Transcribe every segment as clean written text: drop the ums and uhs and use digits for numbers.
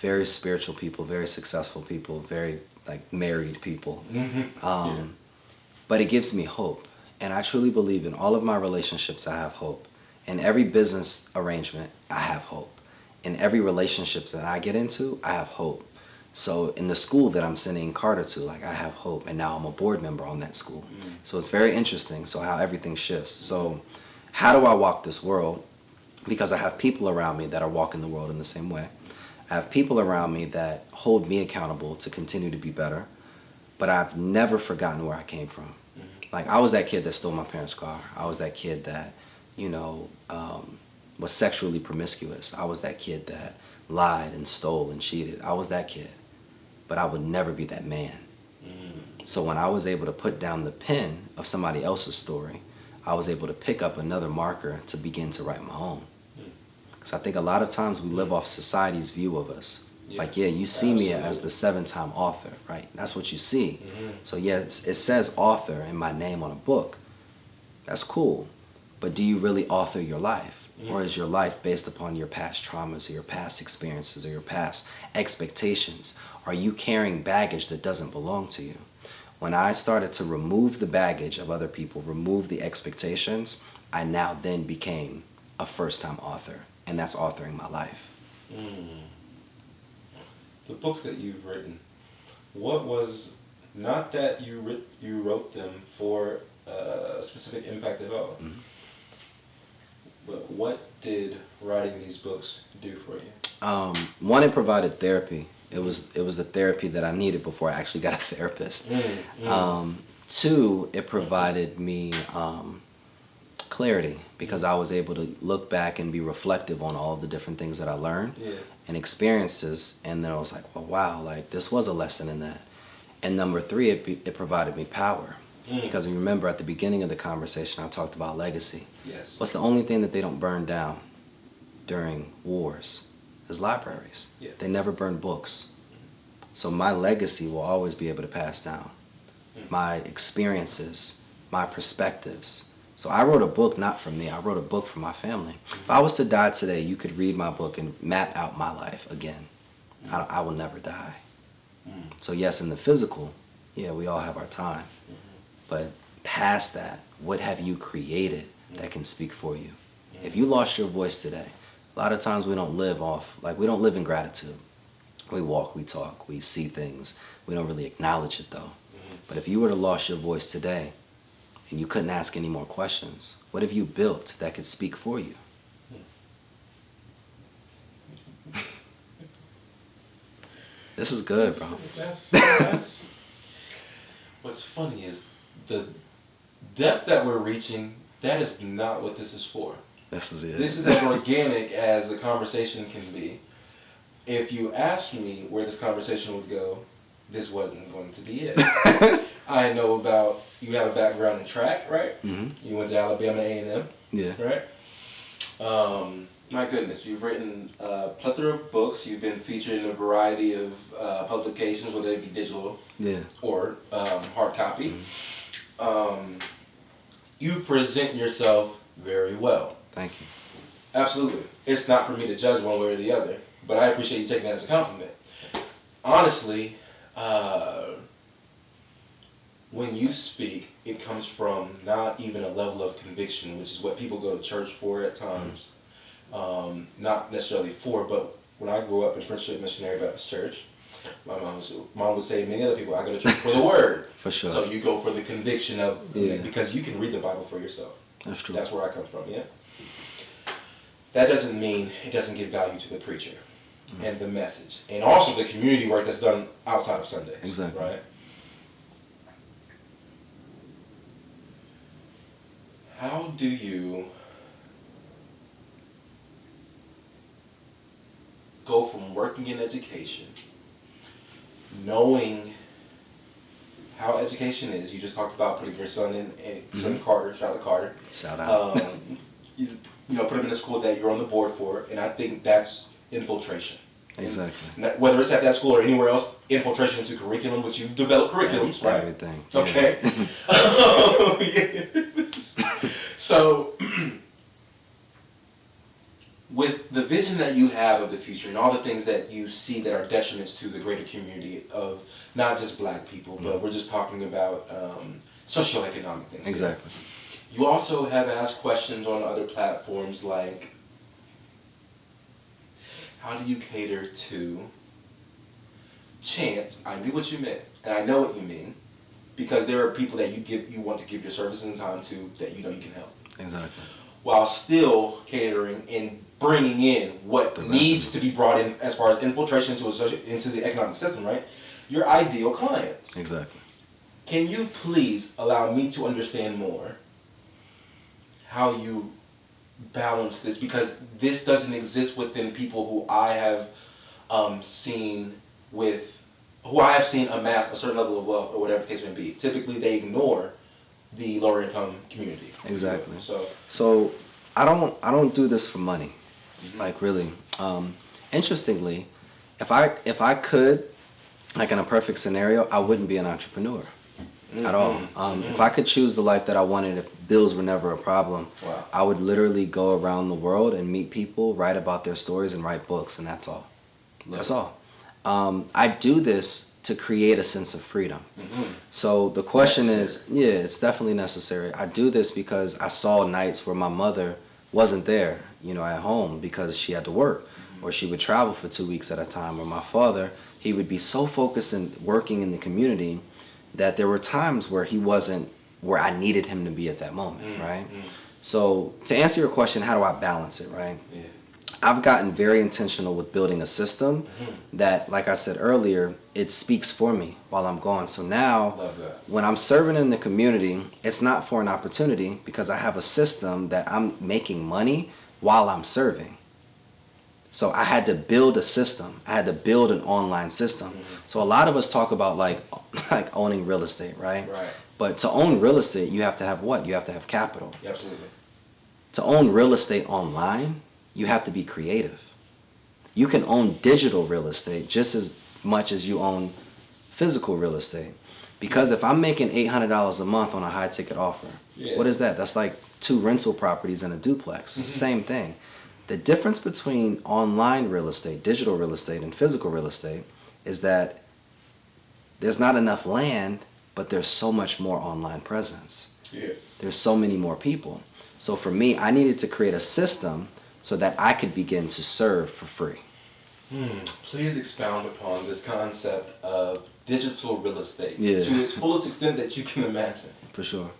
very spiritual people, very successful people, very like married people. But it gives me hope. And I truly believe in all of my relationships, I have hope. In every business arrangement, I have hope. In every relationship that I get into, I have hope. So in the school that I'm sending Carter to, like, I have hope. And now I'm a board member on that school. So it's very interesting. So how everything shifts. So how do I walk this world? Because I have people around me that are walking the world in the same way. I have people around me that hold me accountable to continue to be better. But I've never forgotten where I came from. Like, I was that kid that stole my parents' car. I was that kid that, was sexually promiscuous. I was that kid that lied and stole and cheated. I was that kid. But I would never be that man. So when I was able to put down the pen of somebody else's story, I was able to pick up another marker to begin to write my own. Because I think a lot of times we live off society's view of us. Yeah, like, you see me as the 7-time author, right? That's what you see. So it says author in my name on a book. That's cool. But do you really author your life? Or is your life based upon your past traumas or your past experiences or your past expectations? Are you carrying baggage that doesn't belong to you? When I started to remove the baggage of other people, remove the expectations, I now then became a first-time author. And that's authoring my life. The books that you've written, what was, not that you wrote them for a specific impact at all, but what did writing these books do for you? One, it provided therapy. It was the therapy that I needed before I actually got a therapist. Two, it provided me clarity, because I was able to look back and be reflective on all the different things that I learned and experiences, and then I was like, well, wow, like, this was a lesson in that. And number three, it provided me power. Because remember, at the beginning of the conversation, I talked about legacy. Yes. What's the only thing that they don't burn down during wars? Is libraries. Yeah. They never burn books. So my legacy will always be able to pass down. My experiences, my perspectives. So I wrote a book not for me, I wrote a book for my family. If I was to die today, you could read my book and map out my life again. I will never die. So yes, in the physical, we all have our time. But past that, what have you created that can speak for you? If you lost your voice today, a lot of times we don't live in gratitude. We walk, we talk, we see things. We don't really acknowledge it though. But if you were to lose your voice today and you couldn't ask any more questions, what have you built that could speak for you? This is good, bro. That's what's funny is the depth that we're reaching, that is not what this is for. This is it. This is as organic as a conversation can be. If you asked me where this conversation would go, this wasn't going to be it. I know about, you have a background in track, right? You went to Alabama A&M, right? My goodness, you've written a plethora of books. You've been featured in a variety of publications, whether they be digital or hard copy. You present yourself very well. Thank you. Absolutely. It's not for me to judge one way or the other, but I appreciate you taking that as a compliment. Honestly, when you speak, it comes from not even a level of conviction, which is what people go to church for at times. Not necessarily for, but when I grew up in Friendship Missionary Baptist Church, my mom would say, many other people, I go to church for the word. For sure. So you go for the conviction of, because you can read the Bible for yourself. That's true. That's where I come from, That doesn't mean it doesn't give value to the preacher and the message. And also the community work that's done outside of Sundays. Exactly. Right? How do you go from working in education, knowing how education is? You just talked about putting your son in Carter, shout out to Carter. Shout out. Put him in a school that you're on the board for, and I think that's infiltration. Exactly. And whether it's at that school or anywhere else, infiltration into curriculum, which you've developed curriculums, right? Everything. Okay. So, with the vision that you have of the future and all the things that you see that are detriments to the greater community of not just black people, but we're just talking about socioeconomic things. Exactly. You also have asked questions on other platforms like, how do you cater to chance? I knew what you meant, and I know what you mean, because there are people that you want to give your services and time to that you know you can help. Exactly. While still catering and bringing in what needs to be brought in as far as infiltration into the economic system, right? Your ideal clients. Exactly. Can you please allow me to understand more how you balance this? Because this doesn't exist within people who I have seen amass a certain level of wealth or whatever the case may be. Typically, they ignore the lower income community. Exactly. So I don't do this for money, like really. Interestingly, if I could, like in a perfect scenario, I wouldn't be an entrepreneur at all. If I could choose the life that I wanted, if bills were never a problem, wow. I would literally go around the world and meet people, write about their stories, and write books, and that's all. That's all. I do this to create a sense of freedom. So the question is, yeah, it's definitely necessary. I do this because I saw nights where my mother wasn't there, at home because she had to work, or she would travel for 2 weeks at a time, or my father, he would be so focused in working in the community that there were times where he wasn't where I needed him to be at that moment, right? So to answer your question, how do I balance it, right? Yeah. I've gotten very intentional with building a system that, like I said earlier, it speaks for me while I'm gone. So now, when I'm serving in the community, it's not for an opportunity because I have a system that I'm making money while I'm serving. So I had to build a system. I had to build an online system. So a lot of us talk about like owning real estate, right? Right. But to own real estate, you have to have what? You have to have capital. Absolutely. To own real estate online, you have to be creative. You can own digital real estate just as much as you own physical real estate. Because if I'm making $800 a month on a high ticket offer, what is that? That's like 2 rental properties and a duplex. It's the same thing. The difference between online real estate, digital real estate, and physical real estate is that there's not enough land, but there's so much more online presence. Yeah. There's so many more people. So for me, I needed to create a system so that I could begin to serve for free. Please expound upon this concept of digital real estate Yeah. to its fullest extent that you can imagine. For sure.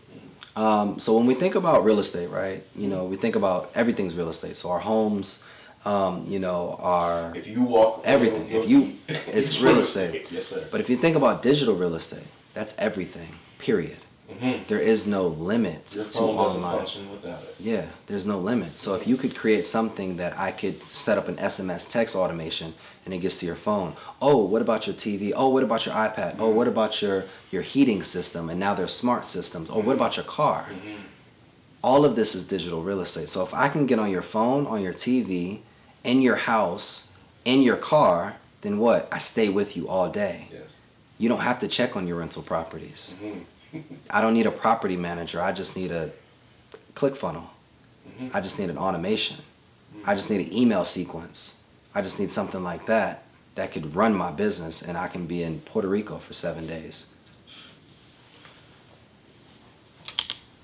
So when we think about real estate, right, we think about everything's real estate. So our homes, our If you walk everything. It's real estate. Yes, sir. But if you think about digital real estate, that's everything, period. There is no limit Your to phone doesn't online. function without it. Yeah, there's no limit. So if you could create something that I could set up an SMS text automation and it gets to your phone. Oh, what about your TV? Oh, what about your iPad? Oh, what about your heating system? And now there's smart systems. Oh, what about your car? All of this is digital real estate. So if I can get on your phone, on your TV, in your house, in your car, then what? I stay with you all day. Yes. You don't have to check on your rental properties. I don't need a property manager. I just need a ClickFunnels. I just need an automation. I just need an email sequence. I just need something like that could run my business, and I can be in Puerto Rico for 7 days.